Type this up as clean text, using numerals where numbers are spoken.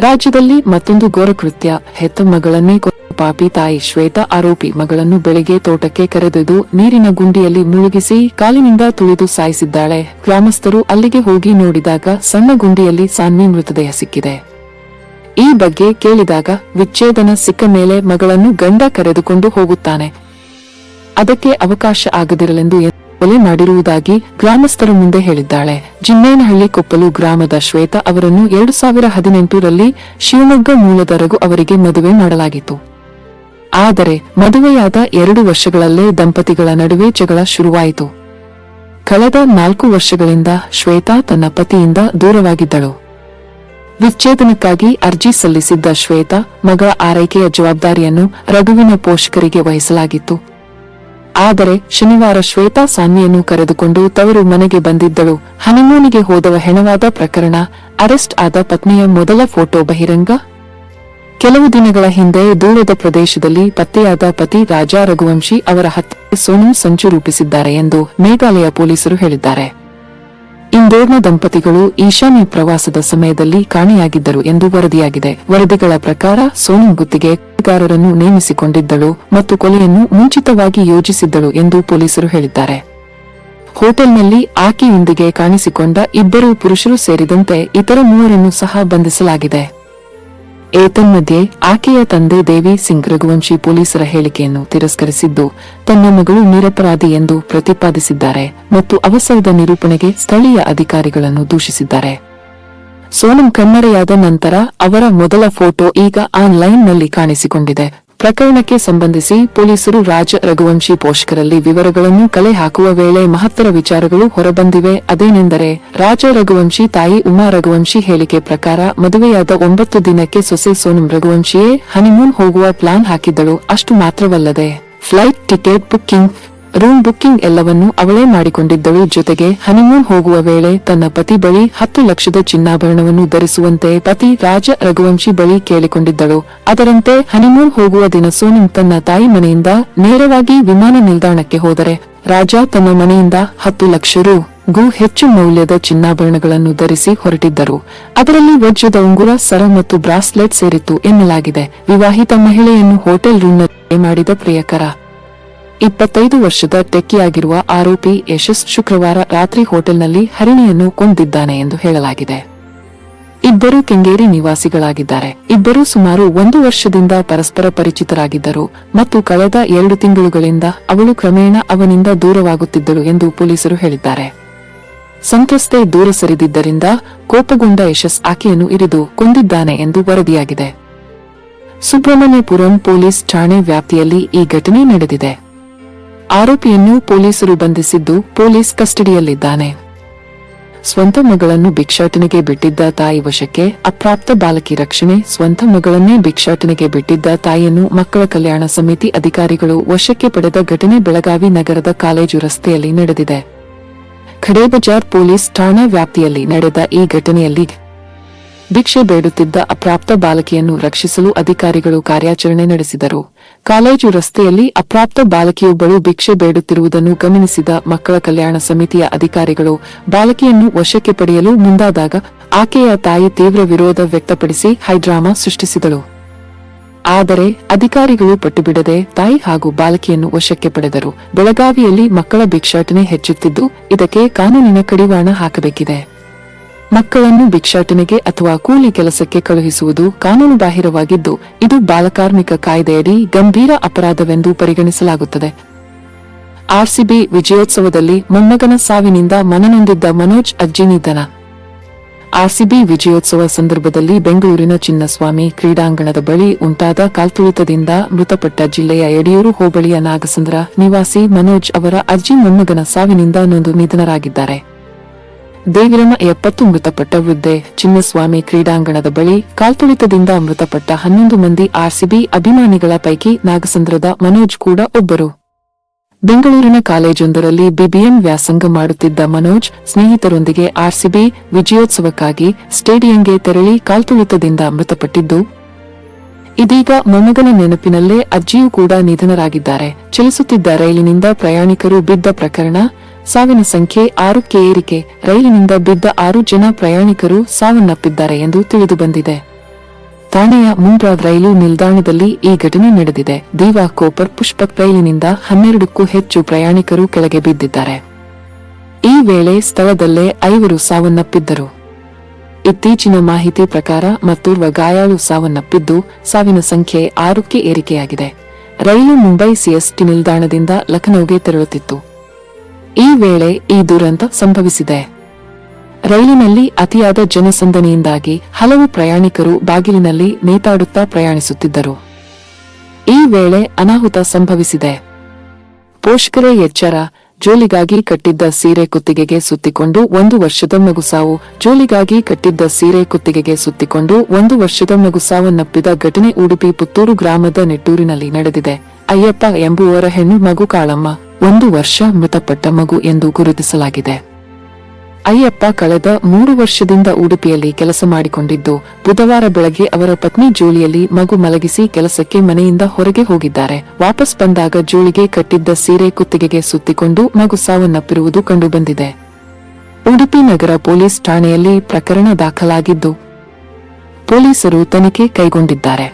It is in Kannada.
ರಾಜ್ಯದಲ್ಲಿ ಮತ್ತೊಂದು ಘೋರಕೃತ್ಯ. ಹೆತ್ತ ಮಗಳನ್ನೇ ಪಾಪಿ ತಾಯಿ ಶ್ವೇತಾ ಆರೋಪಿ ಮಗಳನ್ನು ಬೆಳಿಗ್ಗೆ ತೋಟಕ್ಕೆ ಕರೆದೊಯ್ದು ನೀರಿನ ಗುಂಡಿಯಲ್ಲಿ ಮುಳುಗಿಸಿ ಕಾಲಿನಿಂದ ತುಳಿದು ಸಾಯಿಸಿದ್ದಾಳೆ. ಗ್ರಾಮಸ್ಥರು ಅಲ್ಲಿಗೆ ಹೋಗಿ ನೋಡಿದಾಗ ಸಣ್ಣ ಗುಂಡಿಯಲ್ಲಿ ಸಾನ್ವಿ ಮೃತದೇಹ ಸಿಕ್ಕಿದೆ. ಈ ಬಗ್ಗೆ ಕೇಳಿದಾಗ ವಿಚ್ಛೇದನ ಸಿಕ್ಕ ಮೇಲೆ ಮಗಳನ್ನು ಗಂಡ ಕರೆದುಕೊಂಡು ಹೋಗುತ್ತಾನೆ, ಅದಕ್ಕೆ ಅವಕಾಶ ಆಗದಿರಲೆಂದು ಕೊಲೆ ಮಾಡಿರುವುದಾಗಿ ಗ್ರಾಮಸ್ಥರ ಮುಂದೆ ಹೇಳಿದ್ದಾಳೆ. ಜಿಮ್ಮೇನಹಳ್ಳಿ ಕೊಪ್ಪಲು ಗ್ರಾಮದ ಶ್ವೇತಾ ಅವರನ್ನು 2018ರಲ್ಲಿ ಶಿವಮೊಗ್ಗ ಮೂಲದ ರಘು ಅವರಿಗೆ ಮದುವೆ ಮಾಡಲಾಗಿತ್ತು. ಆದರೆ ಮದುವೆಯಾದ 2 ವರ್ಷಗಳಲ್ಲೇ ದಂಪತಿಗಳ ನಡುವೆ ಜಗಳ ಶುರುವಾಯಿತು. ಕಳೆದ 4 ವರ್ಷಗಳಿಂದ ಶ್ವೇತಾ ತನ್ನ ಪತಿಯಿಂದ ದೂರವಾಗಿದ್ದಳು. ವಿಚ್ಛೇದನಕ್ಕಾಗಿ ಅರ್ಜಿ ಸಲ್ಲಿಸಿದ್ದ ಶ್ವೇತಾ ಮಗಳ ಆರೈಕೆಯ ಜವಾಬ್ದಾರಿಯನ್ನು ರಘುವಿನ ಪೋಷಕರಿಗೆ ವಹಿಸಲಾಗಿತ್ತು. ಆದರೆ ಶನಿವಾರ ಶ್ವೇತಾ ಸಾನ್ವಿಯನ್ನು ಕರೆದುಕೊಂಡು ತವರು ಮನೆಗೆ ಬಂದಿದ್ದಳು. ಹನಿಮೂನಿಗೆ ಹೋದವ ಹೆಣವಾದ ಪ್ರಕರಣ. ಅರೆಸ್ಟ್ ಆದ ಪತ್ನಿಯ ಮೊದಲ ಫೋಟೋ ಬಹಿರಂಗ. ಕೆಲವು ದಿನಗಳ ಹಿಂದೆ ದೂರದ ಪ್ರದೇಶದಲ್ಲಿ ಪತ್ತೆಯಾದ ಪತಿ ರಾಜಾ ರಘುವಂಶಿ ಅವರ ಹತ್ಯೆಗೆ ಸೋನಂ ಸಂಚು ರೂಪಿಸಿದ್ದಾರೆ ಎಂದು ಮೇಘಾಲಯ ಪೊಲೀಸರು ಹೇಳಿದ್ದಾರೆ. ಇಂದೋರ್ನ ದಂಪತಿಗಳು ಈಶಾನ್ಯ ಪ್ರವಾಸದ ಸಮಯದಲ್ಲಿ ಕಾಣೆಯಾಗಿದ್ದರು ಎಂದು ವರದಿಯಾಗಿದೆ. ವರದಿಗಳ ಪ್ರಕಾರ ಸೋನಂ ಗುತ್ತಿಗೆಗಾರರನ್ನು ನೇಮಿಸಿಕೊಂಡಿದ್ದಳು ಮತ್ತು ಕೊಲೆಯನ್ನು ಮುಂಚಿತವಾಗಿ ಯೋಜಿಸಿದ್ದಳು ಎಂದು ಪೊಲೀಸರು ಹೇಳಿದ್ದಾರೆ. ಹೋಟೆಲ್ನಲ್ಲಿ ಆಕೆಯೊಂದಿಗೆ ಕಾಣಿಸಿಕೊಂಡ 2 ಪುರುಷರು ಸೇರಿದಂತೆ ಇತರ 3ರನ್ನು ಸಹ ಬಂಧಿಸಲಾಗಿದೆ. ಏತನ್ಮಧ್ಯೆ ಆಕೆಯ ತಂದೆ ದೇವಿ ಸಿಂಗ್ ರಘುವಂಶಿ ಪೊಲೀಸರ ಹೇಳಿಕೆಯನ್ನು ತಿರಸ್ಕರಿಸಿದ್ದು, ತನ್ನ ಮಗಳು ನಿರಪರಾಧಿ ಎಂದು ಪ್ರತಿಪಾದಿಸಿದ್ದಾರೆ ಮತ್ತು ಅವಸರದ ನಿರೂಪಣೆಗೆ ಸ್ಥಳೀಯ ಅಧಿಕಾರಿಗಳನ್ನು ದೂಷಿಸಿದ್ದಾರೆ. ಸೋನಂ ಕಣ್ಮರೆಯಾದ ನಂತರ ಅವರ ಮೊದಲ ಫೋಟೋ ಈಗ ಆನ್ಲೈನ್ನಲ್ಲಿ ಕಾಣಿಸಿಕೊಂಡಿದೆ. ಪ್ರಕರಣಕ್ಕೆ ಸಂಬಂಧಿಸಿ ಪೊಲೀಸರು ರಾಜ ರಘುವಂಶಿ ಪೋಷಕರಲ್ಲಿ ವಿವರಗಳನ್ನು ಕಲೆ ಹಾಕುವ ವೇಳೆ ಮಹತ್ತರ ವಿಚಾರಗಳು ಹೊರಬಂದಿವೆ. ಅದೇನೆಂದರೆ, ರಾಜ ರಘುವಂಶಿ ತಾಯಿ ಉಮಾ ರಘುವಂಶಿ ಹೇಳಿಕೆ ಪ್ರಕಾರ ಮದುವೆಯಾದ 9 ದಿನಕ್ಕೆ ಸೊಸೆ ಸೋನಂ ರಘುವಂಶಿಯೇ ಹನಿಮೂನ್ ಹೋಗುವ ಪ್ಲಾನ್ ಹಾಕಿದ್ದಳು. ಅಷ್ಟು ಮಾತ್ರವಲ್ಲದೆ flight ticket booking, room booking ಎಲ್ಲವನ್ನೂ ಅವಳೇ ಮಾಡಿಕೊಂಡಿದ್ದಳು. ಜೊತೆಗೆ ಹನಿಮೂನ್ ಹೋಗುವ ವೇಳೆ ತನ್ನ ಪತಿ ಬಳಿ 10 ಲಕ್ಷದ ಚಿನ್ನಾಭರಣವನ್ನು ಧರಿಸುವಂತೆ ಪತಿ ರಾಜ ರಘುವಂಶಿ ಬಳಿ ಕೇಳಿಕೊಂಡಿದ್ದಳು. ಅದರಂತೆ ಹನಿಮೂನ್ ಹೋಗುವ ದಿನ ಸೋನಂ ತನ್ನ ತಾಯಿ ಮನೆಯಿಂದ ನೇರವಾಗಿ ವಿಮಾನ ನಿಲ್ದಾಣಕ್ಕೆ ಹೋದರೆ ರಾಜ ತನ್ನ ಮನೆಯಿಂದ 10 ಲಕ್ಷ ರೂ ಹೆಚ್ಚು ಮೌಲ್ಯದ ಚಿನ್ನಾಭರಣಗಳನ್ನು ಧರಿಸಿ ಹೊರಟಿದ್ದರು. ಅದರಲ್ಲಿ ವಜ್ರದ ಉಂಗುರ, ಸರ ಮತ್ತು ಬ್ರಾಸ್ಲೆಟ್ ಸೇರಿತ್ತು ಎನ್ನಲಾಗಿದೆ. ವಿವಾಹಿತ ಮಹಿಳೆಯನ್ನು ಹೋಟೆಲ್ ರೂಮ್ನಲ್ಲಿ ಮಾಡಿದ ಪ್ರಿಯಕರ. 25 ವರ್ಷದ ಟೆಕ್ಕಿಯಾಗಿರುವ ಆರೋಪಿ ಯಶಸ್ ಶುಕ್ರವಾರ ರಾತ್ರಿ ಹೋಟೆಲ್ನಲ್ಲಿ ಹರಿಣಿಯನ್ನು ಕೊಂದಿದ್ದಾನೆ ಎಂದು ಹೇಳಲಾಗಿದೆ. ಇಬ್ಬರು ಕೆಂಗೇರಿ ನಿವಾಸಿಗಳಾಗಿದ್ದಾರೆ. ಇಬ್ಬರು ಸುಮಾರು 1 ವರ್ಷದಿಂದ ಪರಸ್ಪರ ಪರಿಚಿತರಾಗಿದ್ದರು ಮತ್ತು ಕಳೆದ 2 ತಿಂಗಳುಗಳಿಂದ ಅವಳು ಕ್ರಮೇಣ ಅವನಿಂದ ದೂರವಾಗುತ್ತಿದ್ದಳು ಎಂದು ಪೊಲೀಸರು ಹೇಳಿದ್ದಾರೆ. ಸಂತ್ರಸ್ತೆ ದೂರ ಸರಿದಿದ್ದರಿಂದ ಕೋಪಗೊಂಡ ಯಶಸ್ ಆಕೆಯನ್ನು ಇರಿದು ಕೊಂದಿದ್ದಾನೆ ಎಂದು ವರದಿಯಾಗಿದೆ. ಸುಬ್ರಹ್ಮಣ್ಯಪುರಂ ಪೊಲೀಸ್ ಠಾಣೆ ವ್ಯಾಪ್ತಿಯಲ್ಲಿ ಈ ಘಟನೆ ನಡೆದಿದೆ. ಆರೋಪಿಯನ್ನು ಪೊಲೀಸರು ಬಂಧಿಸಿದ್ದು ಪೊಲೀಸ್ ಕಸ್ಟಡಿಯಲ್ಲಿದ್ದಾನೆ. ಸ್ವಂತ ಮಗಳನ್ನು ಭಿಕ್ಷಾಟನೆಗೆ ಬಿಟ್ಟಿದ್ದ ತಾಯಿ ವಶಕ್ಕೆ. ಅಪ್ರಾಪ್ತ ಬಾಲಕಿ ರಕ್ಷಣೆ. ಸ್ವಂತ ಮಗಳನ್ನೇ ಭಿಕ್ಷಾಟನೆಗೆ ಬಿಟ್ಟಿದ್ದ ತಾಯಿಯನ್ನು ಮಕ್ಕಳ ಕಲ್ಯಾಣ ಸಮಿತಿ ಅಧಿಕಾರಿಗಳು ವಶಕ್ಕೆ ಪಡೆದ ಘಟನೆ ಬೆಳಗಾವಿ ನಗರದ ಕಾಲೇಜು ರಸ್ತೆಯಲ್ಲಿ ನಡೆದಿದೆ. ಖಡೇಬಜಾರ್ ಪೊಲೀಸ್ ಠಾಣಾ ವ್ಯಾಪ್ತಿಯಲ್ಲಿ ನಡೆದ ಈ ಘಟನೆಯಲ್ಲಿ ಭಿಕ್ಷೆ ಬೇಡುತ್ತಿದ್ದ ಅಪ್ರಾಪ್ತ ಬಾಲಕಿಯನ್ನು ರಕ್ಷಿಸಲು ಅಧಿಕಾರಿಗಳು ಕಾರ್ಯಾಚರಣೆ ನಡೆಸಿದರು. ಕಾಲೇಜು ರಸ್ತೆಯಲ್ಲಿ ಅಪ್ರಾಪ್ತ ಬಾಲಕಿಯೊಬ್ಬಳು ಭಿಕ್ಷೆ ಬೇಡುತ್ತಿರುವುದನ್ನು ಗಮನಿಸಿದ ಮಕ್ಕಳ ಕಲ್ಯಾಣ ಸಮಿತಿಯ ಅಧಿಕಾರಿಗಳು ಬಾಲಕಿಯನ್ನು ವಶಕ್ಕೆ ಪಡೆಯಲು ಮುಂದಾದಾಗ ಆಕೆಯ ತಾಯಿ ತೀವ್ರ ವಿರೋಧ ವ್ಯಕ್ತಪಡಿಸಿ ಹೈಡ್ರಾಮಾ ಸೃಷ್ಟಿಸಿದಳು. ಆದರೆ ಅಧಿಕಾರಿಗಳು ಪಟ್ಟುಬಿಡದೆ ತಾಯಿ ಹಾಗೂ ಬಾಲಕಿಯನ್ನು ವಶಕ್ಕೆ ಪಡೆದರು. ಬೆಳಗಾವಿಯಲ್ಲಿ ಮಕ್ಕಳ ಭಿಕ್ಷಾಟನೆ ಹೆಚ್ಚುತ್ತಿದ್ದು, ಇದಕ್ಕೆ ಕಾನೂನಿನ ಕಡಿವಾಣ ಹಾಕಬೇಕಿದೆ. ಮಕ್ಕಳನ್ನು ಭಿಕ್ಷಾಟನೆಗೆ ಅಥವಾ ಕೂಲಿ ಕೆಲಸಕ್ಕೆ ಕಳುಹಿಸುವುದು ಕಾನೂನುಬಾಹಿರವಾಗಿದ್ದು, ಇದು ಬಾಲಕಾರ್ಮಿಕ ಕಾಯ್ದೆಯಡಿ ಗಂಭೀರ ಅಪರಾಧವೆಂದು ಪರಿಗಣಿಸಲಾಗುತ್ತದೆ. ಆರ್ಸಿಬಿ ವಿಜಯೋತ್ಸವದಲ್ಲಿ ಮೊಮ್ಮಗನ ಸಾವಿನಿಂದ ಮನನೊಂದಿದ್ದ ಮನೋಜ್ ಅಜ್ಜಿ ನಿಧನ. ಆರ್ಸಿಬಿ ವಿಜಯೋತ್ಸವ ಸಂದರ್ಭದಲ್ಲಿ ಬೆಂಗಳೂರಿನ ಚಿನ್ನಸ್ವಾಮಿ ಕ್ರೀಡಾಂಗಣದ ಬಳಿ ಉಂಟಾದ ಕಾಲ್ತುಳಿತದಿಂದ ಮೃತಪಟ್ಟ ಜಿಲ್ಲೆಯ ಯಡಿಯೂರು ಹೋಬಳಿಯ ನಾಗಸಂದ್ರ ನಿವಾಸಿ ಮನೋಜ್ ಅವರ ಅಜ್ಜಿ ಮೊಮ್ಮಗನ ಸಾವಿನಿಂದ ನೊಂದು ನಿಧನರಾಗಿದ್ದಾರೆ. ದೇವಿರಮ್ಮ 70 ಮೃತಪಟ್ಟ ವೃದ್ಧೆ. ಚಿನ್ನಸ್ವಾಮಿ ಕ್ರೀಡಾಂಗಣದ ಬಳಿ ಕಾಲ್ತುಳಿತದಿಂದ ಮೃತಪಟ್ಟ 11 ಮಂದಿ ಆರ್ಸಿಬಿ ಅಭಿಮಾನಿಗಳ ಪೈಕಿ ನಾಗಸಂದ್ರದ ಮನೋಜ್ ಕೂಡ ಒಬ್ಬರು. ಬೆಂಗಳೂರಿನ ಕಾಲೇಜೊಂದರಲ್ಲಿ ಬಿಬಿಎಂ ವ್ಯಾಸಂಗ ಮಾಡುತ್ತಿದ್ದ ಮನೋಜ್ ಸ್ನೇಹಿತರೊಂದಿಗೆ ಆರ್ಸಿಬಿ ವಿಜಯೋತ್ಸವಕ್ಕಾಗಿ ಸ್ಟೇಡಿಯಂಗೆ ತೆರಳಿ ಕಾಲ್ತುಳಿತದಿಂದ ಮೃತಪಟ್ಟಿದ್ದು, ಇದೀಗ ಮೊಮ್ಮಗನ ನೆನಪಿನಲ್ಲೇ ಅಜ್ಜಿಯೂ ಕೂಡ ನಿಧನರಾಗಿದ್ದಾರೆ. ಚಲಿಸುತ್ತಿದ್ದ ರೈಲಿನಿಂದ ಪ್ರಯಾಣಿಕರು ಬಿದ್ದ ಪ್ರಕರಣ. ಸಾವಿನ ಸಂಖ್ಯೆ 6ಕ್ಕೆ ಏರಿಕೆ. ರೈಲಿನಿಂದ ಬಿದ್ದ 6 ಜನ ಪ್ರಯಾಣಿಕರು ಸಾವನ್ನಪ್ಪಿದ್ದಾರೆ ಎಂದು ತಿಳಿದುಬಂದಿದೆ. ಠಾಣೆಯ ಮುಂಬ್ರಾ ರೈಲು ನಿಲ್ದಾಣದಲ್ಲಿ ಈ ಘಟನೆ ನಡೆದಿದೆ. ದೀವಾ ಕೋಪರ್ ಪುಷ್ಪಕ್ ರೈಲಿನಿಂದ 12ಕ್ಕೂ ಹೆಚ್ಚು ಪ್ರಯಾಣಿಕರು ಕೆಳಗೆ ಬಿದ್ದಿದ್ದಾರೆ. ಈ ವೇಳೆ ಸ್ಥಳದಲ್ಲೇ 5 ಸಾವನ್ನಪ್ಪಿದ್ದರು. ಇತ್ತೀಚಿನ ಮಾಹಿತಿ ಪ್ರಕಾರ ಮತ್ತೋರ್ವ ಗಾಯಾಳು ಸಾವನ್ನಪ್ಪಿದ್ದು, ಸಾವಿನ ಸಂಖ್ಯೆ 6ಕ್ಕೆ ಏರಿಕೆಯಾಗಿದೆ. ರೈಲು ಮುಂಬೈ ಸಿಎಸ್ಟಿ ನಿಲ್ದಾಣದಿಂದ ಲಖನೌಗೆ ತೆರಳುತ್ತಿತ್ತು. ಈ ವೇಳೆ ಈ ದುರಂತ ಸಂಭವಿಸಿದೆ. ರೈಲಿನಲ್ಲಿ ಅತಿಯಾದ ಜನಸಂದಣಿಯಿಂದಾಗಿ ಹಲವು ಪ್ರಯಾಣಿಕರು ಬಾಗಿಲಿನಲ್ಲಿ ನೇತಾಡುತ್ತಾ ಪ್ರಯಾಣಿಸುತ್ತಿದ್ದರು. ಈ ವೇಳೆ ಅನಾಹುತ ಸಂಭವಿಸಿದೆ. ಪೋಷಕರೇ ಎಚ್ಚರ. ಜೋಲಿಗಾಗಿ ಕಟ್ಟಿದ್ದ ಸೀರೆ ಕುತ್ತಿಗೆಗೆ ಸುತ್ತಿಕೊಂಡು 1 ವರ್ಷದ ಮಗು ಸಾವು. ಜೋಲಿಗಾಗಿ ಕಟ್ಟಿದ್ದ ಸೀರೆ ಕುತ್ತಿಗೆಗೆ ಸುತ್ತಿಕೊಂಡು 1 ವರ್ಷದ ಮಗು ಸಾವನ್ನಪ್ಪಿದ ಘಟನೆ ಉಡುಪಿ ಪುತ್ತೂರು ಗ್ರಾಮದ ನೆಟ್ಟೂರಿನಲ್ಲಿ ನಡೆದಿದೆ. ಅಯ್ಯಪ್ಪ ಎಂಬುವರ ಹೆಣ್ಣು ಮಗು ಕಾಳಮ್ಮ 1 ವರ್ಷ ಮೃತಪಟ್ಟ ಮಗು ಎಂದು ಗುರುತಿಸಲಾಗಿದೆ. ಅಯ್ಯಪ್ಪ ಕಳೆದ 3 ವರ್ಷದಿಂದ ಉಡುಪಿಯಲ್ಲಿ ಕೆಲಸ ಮಾಡಿಕೊಂಡಿದ್ದು, ಬುಧವಾರ ಬೆಳಗ್ಗೆ ಅವರ ಪತ್ನಿ ಜೋಳಿಯಲ್ಲಿ ಮಗು ಮಲಗಿಸಿ ಕೆಲಸಕ್ಕೆ ಮನೆಯಿಂದ ಹೊರಗೆ ಹೋಗಿದ್ದಾರೆ. ವಾಪಸ್ ಬಂದಾಗ ಜೋಳಿಗೆ ಕಟ್ಟಿದ್ದ ಸೀರೆ ಕುತ್ತಿಗೆಗೆ ಸುತ್ತಿಕೊಂಡು ಮಗು ಸಾವನ್ನಪ್ಪಿರುವುದು ಕಂಡುಬಂದಿದೆ. ಉಡುಪಿ ನಗರ ಪೊಲೀಸ್ ಠಾಣೆಯಲ್ಲಿ ಪ್ರಕರಣ ದಾಖಲಾಗಿದ್ದು, ಪೊಲೀಸರು ತನಿಖೆ ಕೈಗೊಂಡಿದ್ದಾರೆ.